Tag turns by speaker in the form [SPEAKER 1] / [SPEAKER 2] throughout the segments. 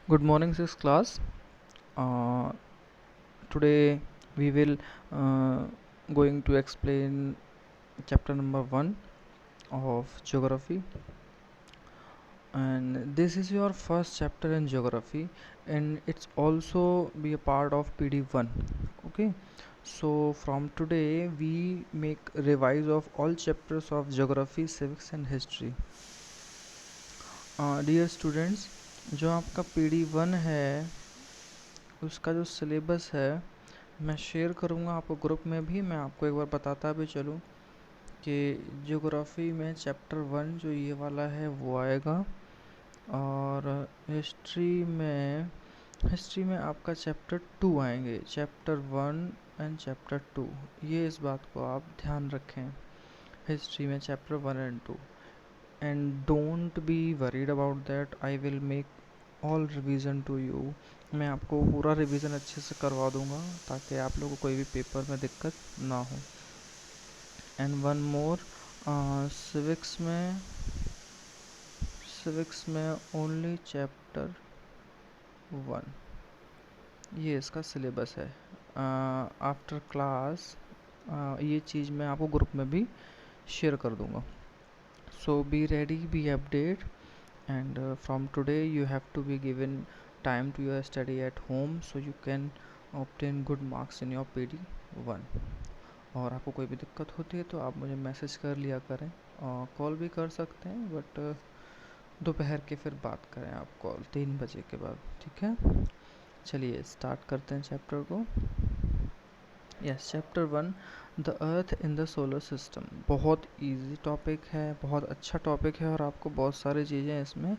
[SPEAKER 1] Good morning, sixth class. Uh, Today we will uh, going to explain chapter number 1 of geography, and this is your first chapter in geography, and it's also be a part of PD1. Okay, so from today we make revise of all chapters of geography, civics, and history. Dear students, जो आपका PD1 है उसका जो syllabus है मैं share करूँगा आपको group में भी। मैं आपको एक बार बताता भी चलूँ कि ज्योग्राफी में चैप्टर 1 जो ये वाला है वो आएगा, और हिस्ट्री में आपका चैप्टर 2 आएंगे, चैप्टर 1 एंड चैप्टर 2। ये इस बात को आप ध्यान रखें, हिस्ट्री में chapter 1 and 2। And don't be worried about that, I will make all revision to you. मैं आपको पूरा रिवीजन अच्छे से करवा दूंगा ताकि आप लोगों को कोई भी पेपर में दिक्कत ना हो। एंड वन मोर, सिविक्स में ओनली चैप्टर 1, ये इसका सिलेबस है। आफ्टर क्लास ये चीज़ मैं आपको ग्रुप में भी शेयर कर दूंगा। So be ready, be update, and from today you have to be given time to your study at home so you can obtain good marks in your PD1। और आपको कोई भी दिक्कत होती है तो आप मुझे मैसेज कर लिया करें, कॉल भी कर सकते हैं, बट दोपहर के फिर बात करें आप कॉल 3 बजे के बाद, ठीक है। चलिए स्टार्ट करते हैं चैप्टर को। Yes, chapter 1, the earth in the solar system. बहुत इजी टॉपिक है, बहुत अच्छा टॉपिक है, और आपको बहुत सारी चीज़ें इसमें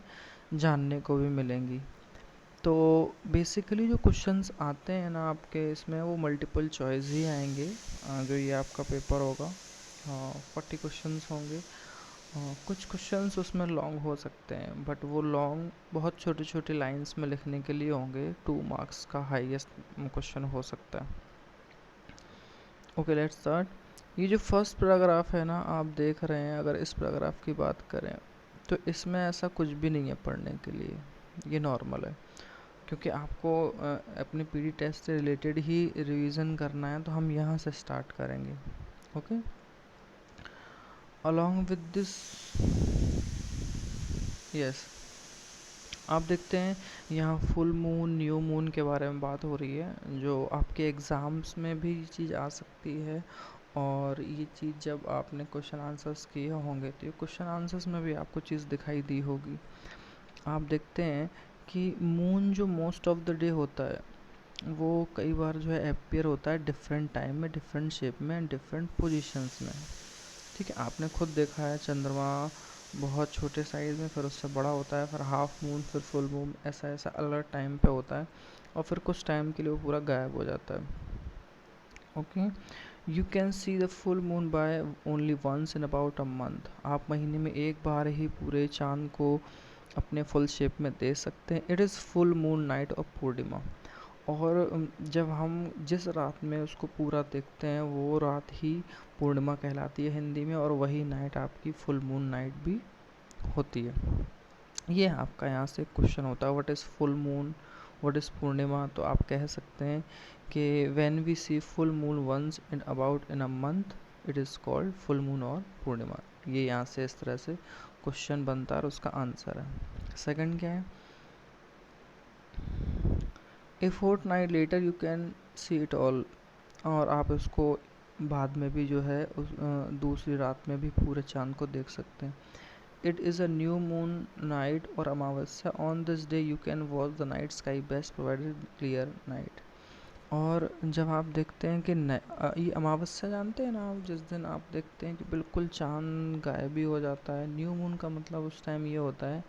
[SPEAKER 1] जानने को भी मिलेंगी। तो बेसिकली जो क्वेश्चंस आते हैं ना आपके इसमें, वो मल्टीपल चॉइस ही आएंगे। जो ये आपका पेपर होगा 40 क्वेश्चंस होंगे। कुछ क्वेश्चंस उसमें लॉन्ग हो सकते हैं, बट वो लॉन्ग बहुत छोटी छोटी लाइंस में लिखने के लिए होंगे। 2 मार्क्स का हाईएस्ट क्वेश्चन हो सकता है। Okay, let's start. ये जो फर्स्ट पैराग्राफ है ना आप देख रहे हैं, अगर इस पैराग्राफ की बात करें तो इसमें ऐसा कुछ भी नहीं है पढ़ने के लिए, ये नॉर्मल है, क्योंकि आपको अपने पीडी टेस्ट से रिलेटेड ही रिवीजन करना है, तो हम यहाँ से स्टार्ट करेंगे। Okay, along with this, yes, आप देखते हैं यहाँ फुल मून, न्यू मून के बारे में बात हो रही है, जो आपके एग्ज़ाम्स में भी ये चीज़ आ सकती है, और ये चीज़ जब आपने क्वेश्चन आंसर्स किए होंगे तो ये क्वेश्चन आंसर्स में भी आपको चीज़ दिखाई दी होगी। आप देखते हैं कि मून जो मोस्ट ऑफ द डे होता है वो कई बार जो है अपीयर होता है डिफरेंट टाइम में, डिफरेंट शेप में, डिफरेंट पोजीशंस में। ठीक है, आपने खुद देखा है चंद्रमा बहुत छोटे साइज़ में, फिर उससे बड़ा होता है, फिर हाफ मून, फिर फुल मून, ऐसा ऐसा अलग टाइम पे होता है, और फिर कुछ टाइम के लिए वो पूरा गायब हो जाता है। Okay, you can see the full moon by only once in about a month. आप महीने में एक बार ही पूरे चांद को अपने फुल शेप में देख सकते हैं। It is full moon night of Purnima. और जब हम जिस रात में उसको पूरा देखते हैं वो रात ही पूर्णिमा कहलाती है हिंदी में, और वही नाइट आपकी फुल मून नाइट भी होती है। ये आपका यहाँ से क्वेश्चन होता है, what is full moon, what is Purnima. तो आप कह सकते हैं कि when we see full moon once in about in a month it is called full moon और पूर्णिमा। ये यहाँ से इस तरह से क्वेश्चन बनता है और उसका आंसर है। सेकंड क्या है, a fortnight later you can see it all. और आप इसको बाद में भी जो है दूसरी रात में भी पूरे चांद को देख सकते हैं। It is a new moon night और अमावस्या, on this day you can watch the night sky best provided clear night. और जब आप देखते हैं कि ये अमावस्या जानते हैं ना आप, जिस दिन आप देखते हैं कि बिल्कुल चांद गायब भी हो जाता है। न्यू मून का मतलब उस टाइम ये होता है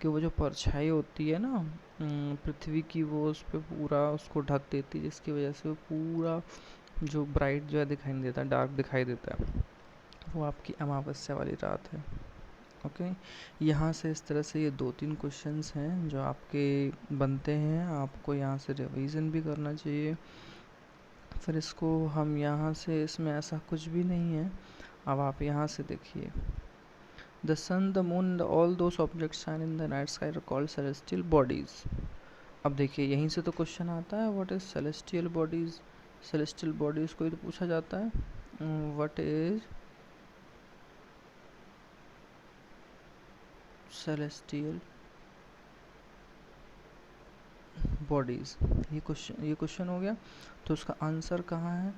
[SPEAKER 1] कि वो जो परछाई होती है ना पृथ्वी की, वो उस पर पूरा उसको ढक देती है, जिसकी वजह से वो पूरा जो ब्राइट जो है दिखाई नहीं देता, डार्क दिखाई देता है, वो आपकी अमावस्या वाली रात है। ओके, यहाँ से इस तरह से ये 2-3 क्वेश्चंस हैं जो आपके बनते हैं, आपको यहाँ से रिवीजन भी करना चाहिए। फिर इसको हम यहाँ से, इसमें ऐसा कुछ भी नहीं है। अब आप यहाँ से देखिए, the sun, the moon, all those objects shine in the night sky are called celestial bodies. अब देखिए यहीं से तो क्वेश्चन आता है, what is celestial bodies. Celestial bodies को ही तो पूछा जाता है, व्हाट इज सेलेस्टियल बॉडीज। ये क्वेश्चन हो गया। तो उसका आंसर कहाँ है,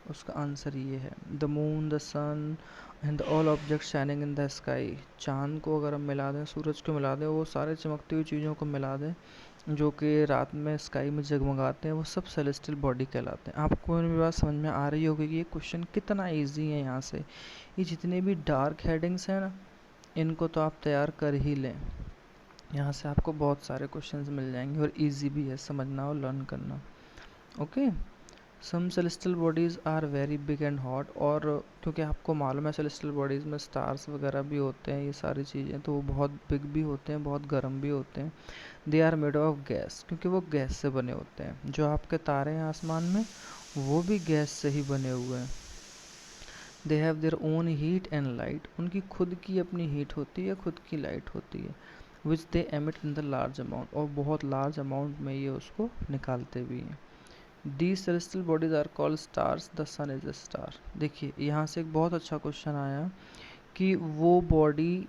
[SPEAKER 1] उसका आंसर ये है, the moon, the sun and all object shining in the sky. चांद को अगर हम मिला दें, सूरज को मिला दें, वो सारे चमकती हुई चीज़ों को मिला दें जो कि रात में स्काई में जगमगाते हैं, वो सब सेलेस्टियल बॉडी कहलाते हैं। आपको मेरी बात समझ में आ रही होगी कि ये क्वेश्चन कितना इजी है। यहाँ से ये जितने भी डार्क हेडिंग्स हैं ना, इनको तो आप तैयार कर ही लें। यहाँ से आपको बहुत सारे क्वेश्चंस मिल जाएंगे और इजी भी है समझना और लर्न करना। Okay, some celestial bodies are very big and hot. और क्योंकि आपको मालूम है सेलेस्टियल बॉडीज़ में स्टार्स वगैरह भी होते हैं, ये सारी चीज़ें, तो वो बहुत बिग भी होते हैं, बहुत गर्म भी होते हैं। They are made of gas, क्योंकि वो गैस से बने होते हैं। जो आपके तारे हैं आसमान में, वो भी गैस से ही बने हुए हैं। They have their own heat and light, उनकी खुद की अपनी हीट होती है, खुद की लाइट होती है। Which they emit in the large amount, और बहुत लार्ज अमाउंट में ये उसको निकालते भी हैं। These celestial bodies are called stars. The sun is a star. देखिए यहाँ से एक बहुत अच्छा क्वेश्चन आया कि वो बॉडी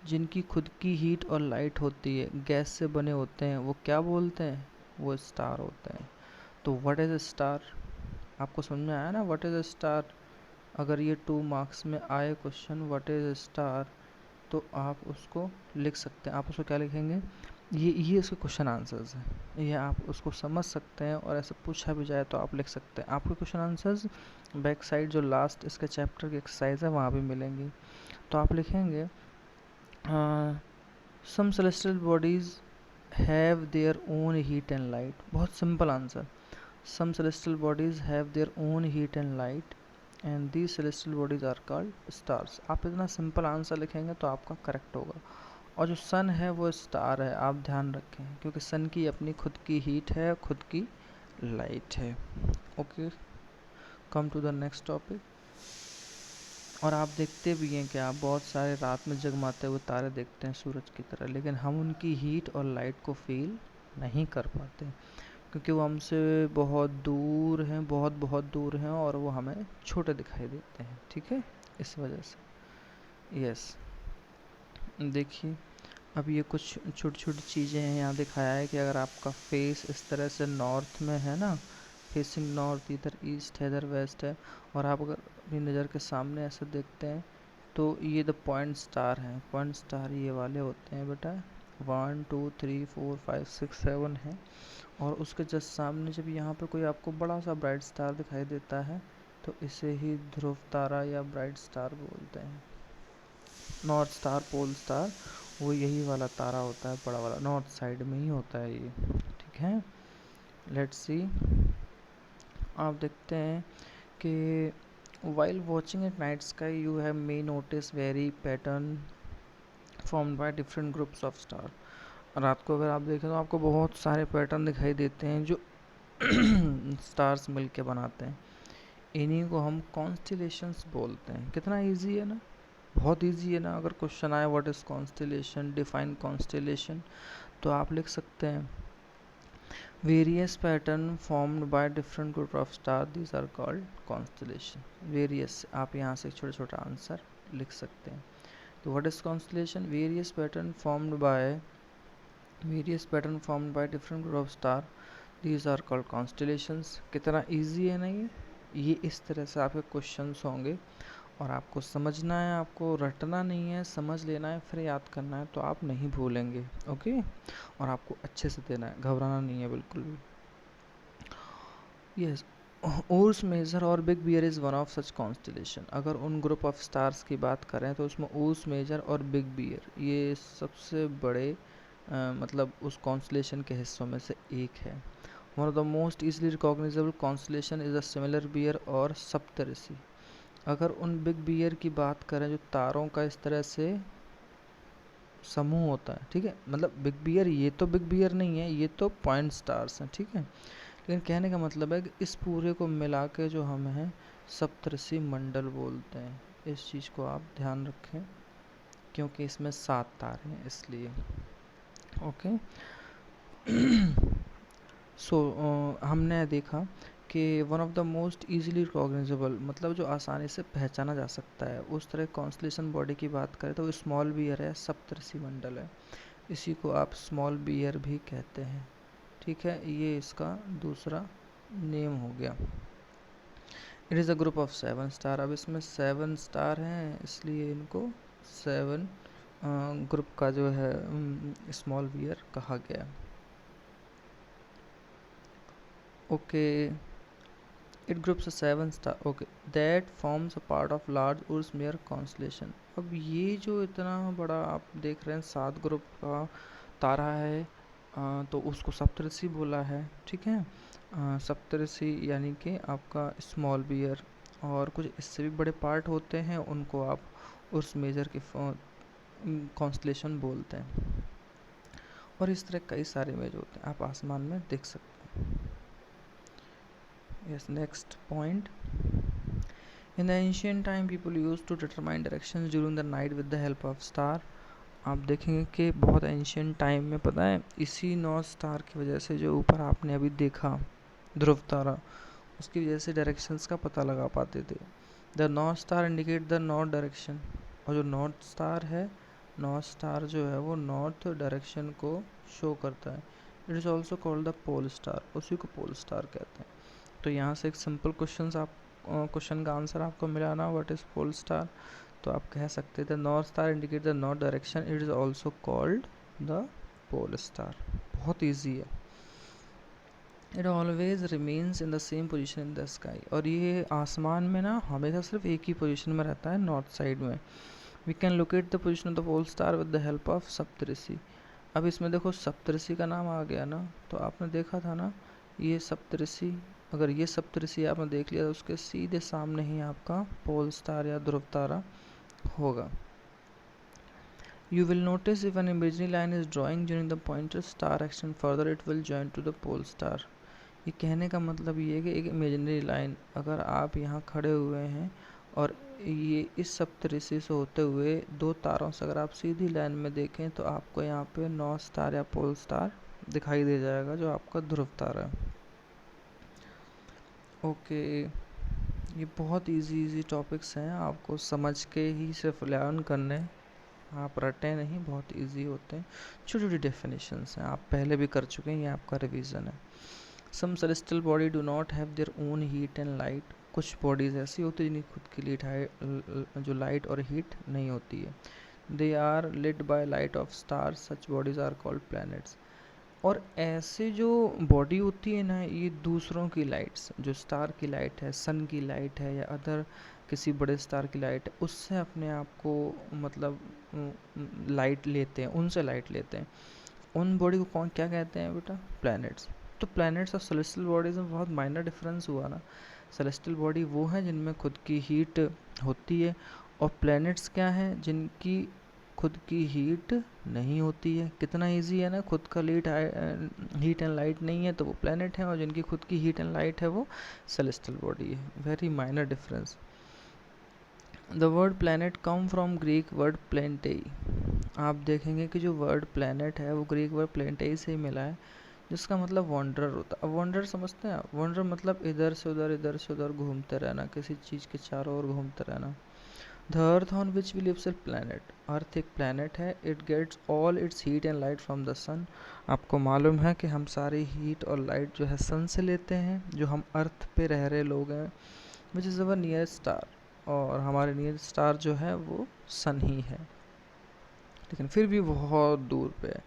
[SPEAKER 1] जिनकी खुद की हीट और लाइट होती है, गैस से बने होते हैं, वो क्या बोलते हैं, वो स्टार होते हैं। तो व्हाट इज अ स्टार, आपको समझ में आया ना, व्हाट इज अ स्टार। अगर ये 2 मार्क्स में आए question what is a star, तो आप उसको लिख सकते हैं। आप उसको क्या लिखेंगे, ये उसके क्वेश्चन आंसर्स हैं, ये आप उसको समझ सकते हैं और ऐसे पूछा भी जाए तो आप लिख सकते हैं। आपके क्वेश्चन आंसर्स बैक साइड जो लास्ट इसके चैप्टर की एक्सरसाइज है वहाँ भी मिलेंगी। तो आप लिखेंगे some celestial bodies have their own heat and light. बहुत simple answer, some celestial bodies have their own heat and light and these celestial bodies are called stars. आप इतना सिंपल आंसर लिखेंगे तो आपका करेक्ट होगा। और जो सन है वो स्टार है, आप ध्यान रखें, क्योंकि सन की अपनी खुद की हीट है, खुद की लाइट है। Okay, come to the next topic. और आप देखते भी हैं कि आप बहुत सारे रात में जगमाते हुए तारे देखते हैं सूरज की तरह, लेकिन हम उनकी हीट और लाइट को फील नहीं कर पाते, क्योंकि वो हमसे बहुत दूर हैं, बहुत बहुत दूर हैं, और वो हमें छोटे दिखाई देते हैं। ठीक है, इस वजह से। यस, देखिए अब ये कुछ छोटी छोटी चीज़ें हैं। यहाँ दिखाया है कि अगर आपका फेस इस तरह से नॉर्थ में है ना, फेसिंग नॉर्थ, इधर ईस्ट है, इधर वेस्ट है, और आप अगर अपनी नज़र के सामने ऐसे देखते हैं तो ये द पॉइंट स्टार हैं। पॉइंट स्टार ये वाले होते हैं बेटा, 1 2 3 4 5 6 7 है। और उसके जस्ट सामने जब यहाँ पे कोई आपको बड़ा सा ब्राइट स्टार दिखाई देता है तो इसे ही ध्रुव तारा या ब्राइट स्टार बोलते हैं। नॉर्थ स्टार, पोल स्टार, वो यही वाला तारा होता है, बड़ा वाला, नॉर्थ साइड में ही होता है ये। ठीक है, लेट्स सी। आप देखते हैं कि while watching at night sky you have may notice very pattern formed by different groups of star। रात को अगर आप देखें तो आपको बहुत सारे पैटर्न दिखाई देते हैं जो स्टार्स मिलके बनाते हैं। इन्हीं को हम कॉन्स्टिलेशंस बोलते हैं। कितना इजी है ना, बहुत इजी है ना। अगर क्वेश्चन आए what is constellation, define constellation, तो आप लिख सकते हैं various pattern formed by different group of star, these are called constellation. Various, आप यहाँ से छोटा छोटा आंसर लिख सकते हैं। तो what is constellation, various pattern formed by different group of star, these are called constellations. कितना इजी है ना ये इस तरह से आपके क्वेश्चंस होंगे और आपको समझना है, आपको रटना नहीं है, समझ लेना है, फिर याद करना है, तो आप नहीं भूलेंगे। ओके, और आपको अच्छे से देना है, घबराना नहीं है बिल्कुल भी। यस, ऊर्स मेजर और big bear is one of such constellation. अगर उन ग्रुप ऑफ स्टार्स की बात करें तो उसमें ऊर्स मेजर और बिग बियर ये सबसे बड़े मतलब उस कॉन्स्टिलेशन के हिस्सों में से एक है। One of the most easily recognisable constellation is a similar bear और सप्तऋषि। अगर उन बिग बियर की बात करें जो तारों का इस तरह से समूह होता है, ठीक है, मतलब बिग बियर, ये तो बिग बियर नहीं है, ये तो पॉइंट स्टार्स हैं, ठीक है। लेकिन कहने का मतलब है कि इस पूरे को मिला के जो हम हैं सप्तऋषि मंडल बोलते हैं। इस चीज़ को आप ध्यान रखें, क्योंकि इसमें 7 तारे हैं इसलिए। ओके हमने देखा कि one of the most easily recognisable, मतलब जो आसानी से पहचाना जा सकता है, उस तरह कॉन्स्टलेशन बॉडी की बात करें तो स्मॉल बियर है, सप्तऋषि मंडल है। इसी को आप स्मॉल बियर भी कहते हैं। ठीक है, ये इसका दूसरा नेम हो गया। It is a group of 7 star. अब इसमें 7 स्टार हैं, इसलिए इनको 7 ग्रुप का जो है स्मॉल बियर कहा गया। Okay, it groups 7 star, okay, that forms a part of large Urs mayor constellation. अब ये जो इतना बड़ा आप देख रहे हैं 7 ग्रुप का तारा है, तो उसको सप्तऋषि बोला है। ठीक है, सप्तऋषि यानी कि आपका स्मॉल बियर, और कुछ इससे भी बड़े पार्ट होते हैं उनको आप उर्स मेजर के कॉन्स्टलेशन बोलते हैं। और इस तरह कई सारे इमेज होते हैं, आप आसमान में देख सकते हैं। Yes, next point, in the ancient time people used to determine directions during the night with the help of star। आप देखेंगे कि बहुत एंशियंट टाइम में, पता है, इसी नॉर्थ स्टार की वजह से, जो ऊपर आपने अभी देखा ध्रुव तारा, उसकी वजह से डायरेक्शंस का पता लगा पाते थे। The north star indicate the north direction, और जो नॉर्थ स्टार है, नॉर्थ स्टार जो है वो नॉर्थ डायरेक्शन को शो करता है। It is also called the pole star, उसी को पोल स्टार कहते हैं। तो यहाँ से एक सिंपल क्वेश्चन का आंसर आपको मिला ना, व्हाट इज़ पोल स्टार। तो आप कह सकते थे north star indicate the north direction, it is also called the pole star. बहुत ईजी है। It always remains in the same position in the sky, और ये आसमान में ना हमेशा सिर्फ एक ही पोजिशन में रहता है, नॉर्थ साइड में। We can locate the position of the pole star with the help of Saptarishi. अब इसमें देखो सप्तऋषि का नाम आ गया ना, तो आपने देखा था ना ये सप्तऋषि, अगर ये सप्तऋषि आपने देख लिया तो उसके सीधे सामने ही आपका पोल स्टार या ध्रुव तारा होगा। You will notice if an imaginary line is drawing during the pointer star extend further, it will join to the pole star। ये कहने का मतलब ये है कि एक इमेजिनरी लाइन, अगर आप यहाँ खड़े हुए हैं और ये इस सप्तऋषि से होते हुए 2 तारों से अगर आप सीधी लाइन में देखें तो आपको यहाँ पे नॉर्थ स्टार या पोल स्टार दिखाई दे जाएगा, जो आपका ध्रुव तारा है। ओके, ये बहुत इजी टॉपिक्स हैं, आपको समझ के ही सिर्फ लर्न करने, आप रटे नहीं, बहुत इजी होते हैं। छोटी छोटी डेफिनेशंस हैं, आप पहले भी कर चुके हैं, ये आपका रिवीजन है। Some celestial body do not have their own heat and light. कुछ बॉडीज़ ऐसी होती है जिनकी खुद की जो लाइट और हीट नहीं होती है। They are lit by light of stars, such bodies are called planets. और ऐसे जो बॉडी होती है ना, ये दूसरों की लाइट्स, जो स्टार की लाइट है, सन की लाइट है, या अदर किसी बड़े स्टार की लाइट है, उससे अपने आप को मतलब लाइट लेते हैं, उनसे लाइट लेते हैं। उन बॉडी को कौन क्या कहते हैं बेटा? प्लैनेट्स। तो प्लैनेट्स और सेलेस्टियल बॉडीज़ में बहुत माइनर डिफरेंस हुआ ना। सेलेस्टियल बॉडी वो है जिनमें खुद की हीट होती है, और प्लैनेट्स क्या हैं? जिनकी खुद की हीट नहीं होती है। कितना इजी है ना, खुद का हीट एंड लाइट नहीं है तो वो प्लैनेट है, और जिनकी खुद की हीट एंड लाइट है वो सेलेस्टियल बॉडी है। Very minor difference. The word planet come from Greek word planetai. आप देखेंगे कि जो वर्ड प्लैनेट है वो ग्रीक वर्ड प्लेंटेई से ही मिला है, जिसका मतलब वॉन्डरर होता है। अब वॉन्डरर समझते हैं आप? वॉन्डरर मतलब इधर से उधर घूमते रहना, किसी चीज़ के चारों ओर घूमते रहना। The earth on which we lives a planet. Earth एक प्लैनेट है। It gets all its heat and light from the sun. आपको मालूम है कि हम सारी हीट और लाइट जो है सन से लेते हैं, जो हम अर्थ पे रह रहे लोग हैं। Which is our nearest star, और हमारे नियरेस्ट स्टार जो है वो सन ही है, लेकिन फिर भी बहुत दूर पे है।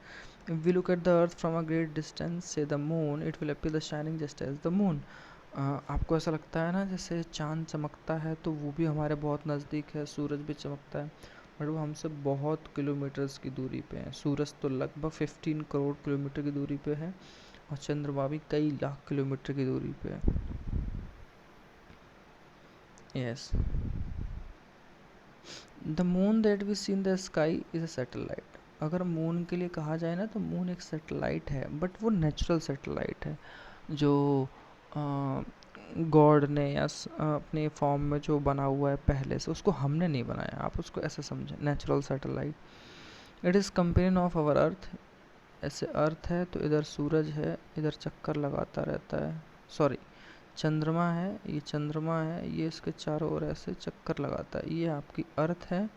[SPEAKER 1] If we look at the earth from a great distance, say the moon, it will appear the shining just as the moon। आपको ऐसा लगता है ना जैसे चांद चमकता है, तो वो भी हमारे बहुत नज़दीक है। सूरज भी चमकता है, बट वो हमसे बहुत किलोमीटर्स की दूरी पे है। सूरज तो लगभग 15 करोड़ किलोमीटर की दूरी पे है, और चंद्रमा भी कई लाख किलोमीटर की दूरी पे है। Yes, the moon that we see in the sky is a satellite. अगर मून के लिए कहा जाए ना, तो मून एक सैटेलाइट है, बट वो नेचुरल सैटेलाइट है, जो गॉड ने या अपने फॉर्म में जो बना हुआ है पहले से, उसको हमने नहीं बनाया। आप उसको ऐसे समझें, natural satellite. It is companion of our earth. ऐसे अर्थ है तो इधर सूरज है, इधर चक्कर लगाता रहता है, सॉरी चंद्रमा है, ये चंद्रमा है, ये इसके चारों ओर ऐसे चक्कर लगाता है, ये आपकी अर्थ है।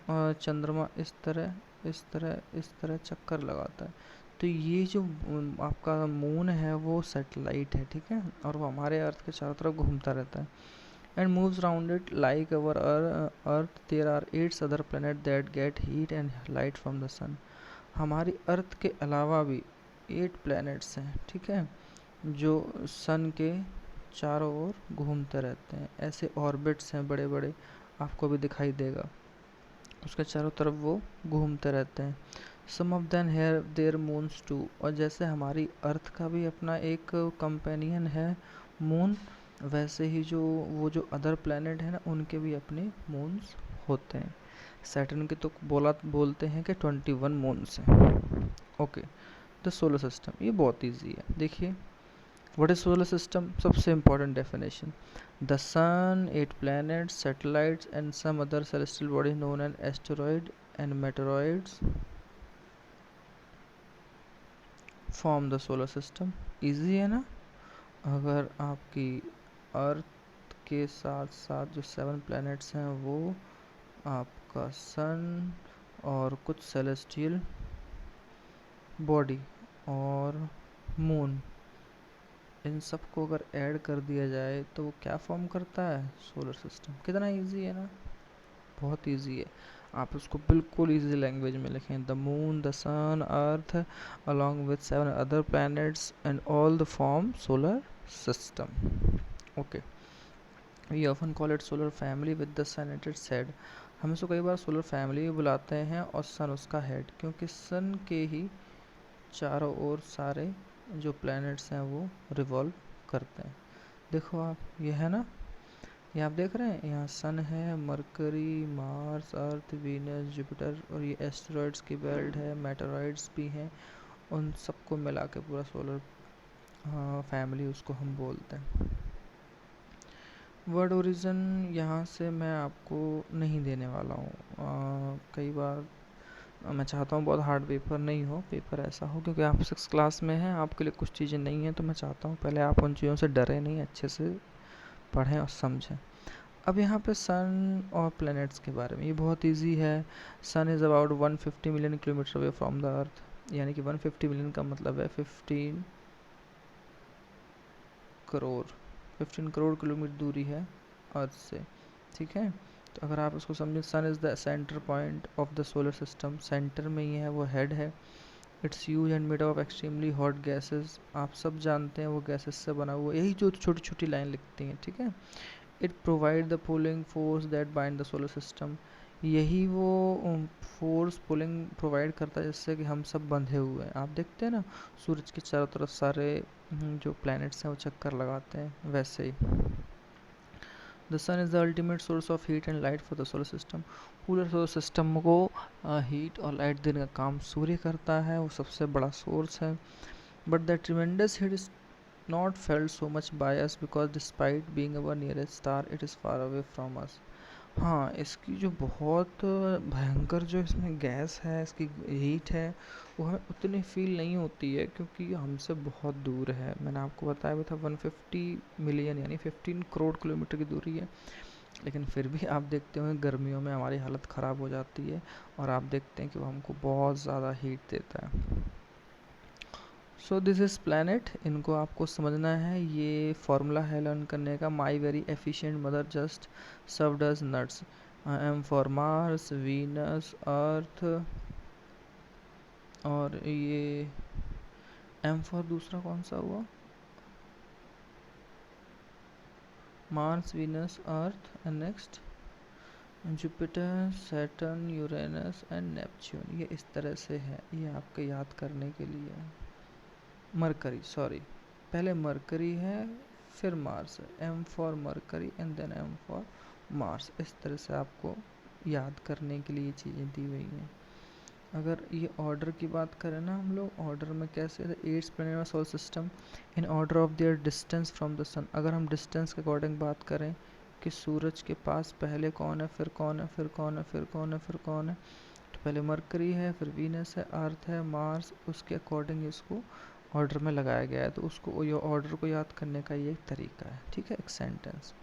[SPEAKER 1] और चंद्रमा इस तरह इस तरह इस तरह चक्कर लगाता है। तो ये जो आपका मून है वो सैटेलाइट है, ठीक है, और वो हमारे अर्थ के चारों तरफ घूमता रहता है। And moves around it like our earth there are 8 other planet that get heat and light from the sun. हमारी अर्थ के अलावा भी 8 प्लैनेट्स हैं, ठीक है, जो सन के चारों ओर घूमते रहते हैं। ऐसे ऑर्बिट्स हैं बड़े बड़े, आपको भी दिखाई देगा, उसके चारों तरफ वो घूमते रहते हैं। Some of them have their moons too, और जैसे हमारी अर्थ का भी अपना एक कंपेनियन है मून, वैसे ही जो वो जो अदर प्लैनेट है ना, उनके भी अपने मून्स होते हैं। सैटर्न के तो बोलते हैं कि 21 मून्स हैं। ओके, द सोलर सिस्टम, ये बहुत ईजी है। देखिए, व्हाट इज सोलर सिस्टम? सबसे important definition, the sun, 8 planets, satellites and some other celestial body known as asteroid and meteoroids form the solar system। Easy है ना? अगर आपकी अर्थ के साथ साथ जो 7 planets हैं वो आपका सन और कुछ सेलेस्टियल बॉडी और मून, इन सबको अगर ऐड कर दिया जाए तो वो क्या फॉर्म करता है? Solar system. कितना इजी है ना, बहुत इजी है। आप उसको बिल्कुल इजी लैंग्वेज में लिखें, the moon, the sun, earth along with 7 other planets and all the form solar system. Okay, we often call it solar family with the sun at its head. हम इसको कई बार solar family भी बुलाते हैं और सन उसका हेड, क्योंकि सन के ही चारों ओर सारे जो प्लैनेट्स हैं वो रिवॉल्व करते हैं। देखो आप, ये है ना, ये आप देख रहे हैं, यहाँ सन है, मरकरी, मार्स, अर्थ, वीनस, जुपिटर, और ये एस्टेरॉइड्स की बेल्ट है, मेटेरॉइड्स भी हैं, उन सबको मिला के पूरा सोलर फैमिली उसको हम बोलते हैं। वर्ड ओरिजिन यहाँ से मैं आपको नहीं देने वाला हूँ। कई बार मैं चाहता हूँ बहुत हार्ड पेपर नहीं हो, पेपर ऐसा हो, क्योंकि आप 6 क्लास में हैं, आपके लिए कुछ चीज़ें नहीं हैं, तो मैं चाहता हूँ पहले आप उन चीज़ों से डरें नहीं, अच्छे से पढ़ें और समझें। अब यहाँ पे सन और प्लैनेट्स के बारे में, ये बहुत इजी है। Sun is about 150 million kilometre away from the earth, यानी कि 150 मिलियन का मतलब है 15 करोड़ 15 करोड़ किलोमीटर दूरी है अर्थ से, ठीक है। तो अगर आप इसको समझें, sun is the centre point of the solar system, centre में ये है, वो हेड है। It's huge and made of extremely hot gases, आप सब जानते हैं वो गैसेस से बना हुआ, यही जो छोटी छोटी लाइन लिखती हैं, ठीक है। It provide the pulling force that bind the solar system, यही वो फोर्स पुलिंग प्रोवाइड करता है जिससे कि हम सब बंधे हुए हैं। आप देखते हैं ना, सूरज के चारों तरफ सारे जो प्लैनेट्स हैं वो चक्कर लगाते हैं, वैसे ही the sun is the ultimate source of heat and light for the solar system. पूरे सोलर सिस्टम को हीट और लाइट देने का काम सूर्य करता है, वो सबसे बड़ा सोर्स है। But the tremendous heat is not felt so much by us because despite being our nearest star it is far away from us। हाँ, इसकी जो बहुत भयंकर जो इसमें गैस है, इसकी हीट है, वो हमें उतनी फील नहीं होती है क्योंकि हमसे बहुत दूर है। मैंने आपको बताया भी था 150 मिलियन यानी 15 करोड़ किलोमीटर की दूरी है, लेकिन फिर भी आप देखते होंगे गर्मियों में हमारी हालत ख़राब हो जाती है, और आप देखते हैं कि वो हमको बहुत ज़्यादा हीट देता है। सो दिस इज़ प्लैनेट, इनको आपको समझना है, ये फॉर्मूला है लर्न करने का, my very efficient mother just served us nuts. M for Mars, Venus, Earth, और ये एम फॉर दूसरा कौन सा हुआ? Mars, Venus, Earth and next Jupiter, Saturn, Uranus and Neptune. ये इस तरह से है, ये आपके याद करने के लिए है। मरकरी, सॉरी, पहले मरकरी है फिर मार्स है, M for Mercury and then M for Mars. इस तरह से आपको याद करने के लिए ये चीज़ें दी हुई हैं। अगर ये ऑर्डर की बात करें ना, हम लोग ऑर्डर में कैसे, eights planet solar system in order of their distance from the sun. अगर हम डिस्टेंस के अकॉर्डिंग बात करें कि सूरज के पास पहले कौन है, फिर कौन है, फिर कौन है, फिर कौन है, फिर कौन है, फिर कौन है, तो पहले मरकरी है, फिर वीनस है, अर्थ है, मार्स, उसके अकॉर्डिंग इसको ऑर्डर में लगाया गया है। तो उसको ये ऑर्डर को याद करने का ये एक तरीका है, ठीक है, एक sentence.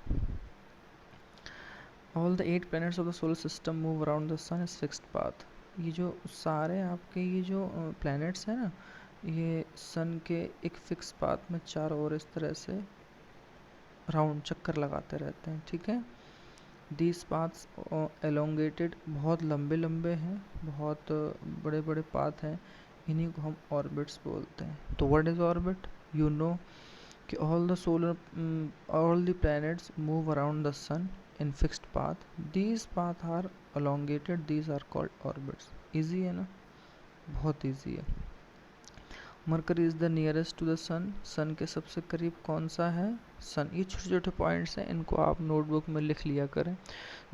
[SPEAKER 1] All the 8 planets of the solar system move around the sun is fixed path. ये जो सारे आपके ये जो प्लैनेट्स हैं ना, ये सन के एक फिक्स पाथ में चारों ओर इस तरह से राउंड चक्कर लगाते रहते हैं, ठीक है। दीज पाथ्स एलोंगेटेड, बहुत लंबे लंबे हैं, बहुत बड़े बड़े पाथ हैं, इन्हीं को हम ऑर्बिट्स बोलते हैं। तो what is orbit? You know कि all the planets move around the sun in fixed path. These paths are elongated, these are called orbits. Easy है ना, बहुत easy है। Mercury is the nearest to the sun, sun के सबसे करीब कौन सा है? सन। ये छोटे छोटे पॉइंट्स हैं, इनको आप नोटबुक में लिख लिया करें।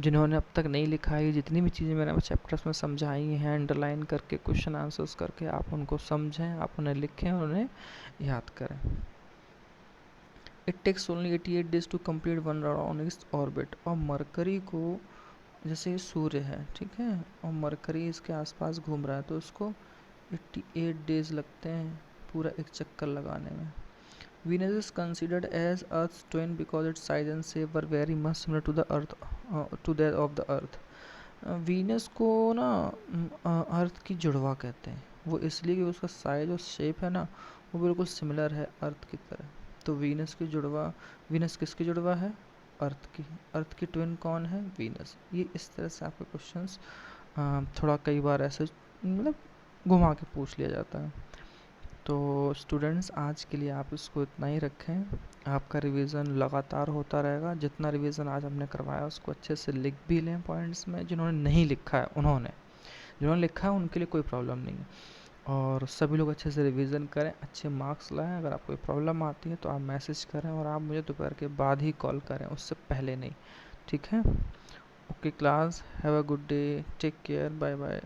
[SPEAKER 1] जिन्होंने अब तक नहीं लिखा है, जितनी भी चीज़ें मैंने चैप्टर्स में समझाई हैं, अंडरलाइन करके, क्वेश्चन आंसर्स करके, आप उनको समझें, आप उन्हें लिखें और उन्हें याद करें। It takes only 88 days to complete one round on its orbit. और मरकरी को, जैसे सूर्य है, ठीक है, और मरकरी इसके आसपास घूम रहा है, तो उसको 88 days लगते हैं पूरा एक चक्कर लगाने में। Venus is considered as earth twin because its size and shape were very much similar to the earth, to that of the earth. Venus को ना अर्थ की जुड़वा कहते हैं, वो इसलिए कि उसका साइज और शेप है ना, वो बिल्कुल सिमिलर है अर्थ की तरह। तो वीनस की जुड़वा, वीनस किसकी जुड़वा है? अर्थ की। अर्थ की ट्विन कौन है? वीनस। ये इस तरह से आपके क्वेश्चंस थोड़ा कई बार ऐसे मतलब घुमा के पूछ लिया जाता है। तो स्टूडेंट्स, आज के लिए आप इसको इतना ही रखें। आपका रिवीजन लगातार होता रहेगा। जितना रिवीजन आज हमने करवाया उसको अच्छे से लिख भी लें पॉइंट्स में। जिन्होंने नहीं लिखा है जिन्होंने लिखा है उनके लिए कोई प्रॉब्लम नहीं है। और सभी लोग अच्छे से रिवीजन करें, अच्छे मार्क्स लाएं। अगर आपको कोई प्रॉब्लम आती है तो आप मैसेज करें और आप मुझे दोपहर के बाद ही कॉल करें, उससे पहले नहीं, ठीक है। Okay class, have a good day, take care, bye bye.